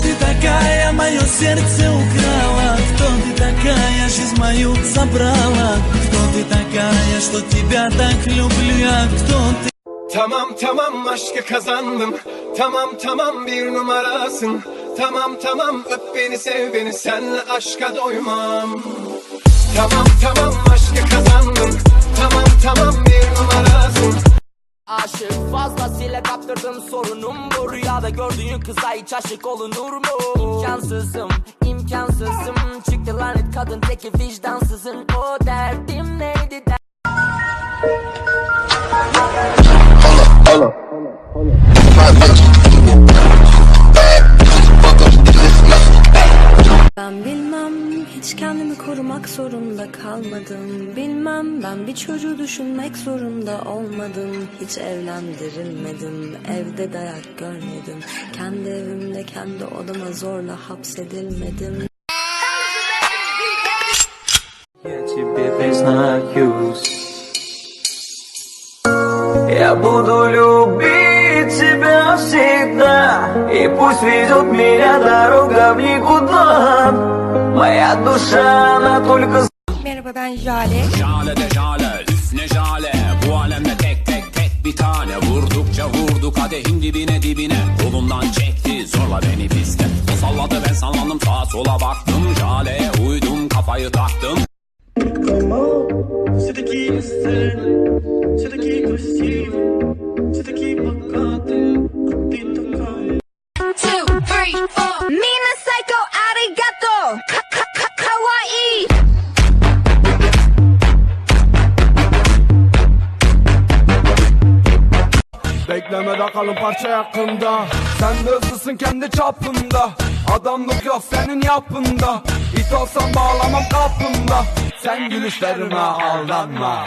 ты такая, мое сердце украла? Кто ты такая, жизнь мою забрала? Кто ты такая, что тебя так люблю я? Кто ты? Tamam tamam aşkı kazandım. Tamam tamam bir numarasın. Tamam tamam öp beni sev beni, senle aşka doymam. Tamam tamam aşkı kazandım. Tamam tamam bir numarasın. Aşık fazlasıyla kaptırdım, sorunum bu. Rüyada gördüğün kıza hiç aşık olunur mu? İmkansızım, imkansızım. Çıktı lanet kadın teki vicdansızın. O derdim neydi der. Ben bilmem, hiç kendimi korumak zorunda kalmadım. Bilmem, ben bir çocuğu düşünmek zorunda olmadım. Hiç evlendirilmedim, evde dayak görmedim. Kendi evimde, kendi odama zorla hapsedilmedim. Я тебе признаюсь, я буду любить тебя всегда, и пусть ведет меня дорога в никуда. Моя душа, она только... Merhaba, ben Jale. Jale de jale, üf ne jale. Bu alemde tek tek tek bir tane. Vurdukça vurdu kadehin dibine dibine. Kolumdan çekti zorla beni piste. O salladı ben sallandım, sağa sola baktım. Jale'ye uydum, kafayı taktım. Все такие бесцельные, все такие красивые, все такие богатые, а ты такая. 2, 3, 4. Mina psycho arigato. Kawaii. Beklemede kalın parça yakında. Sen de hızlısın kendi çapında. Adamlık yok senin yapında. İt olsam bağlamam kapında. Sen gülüşlerime aldanma.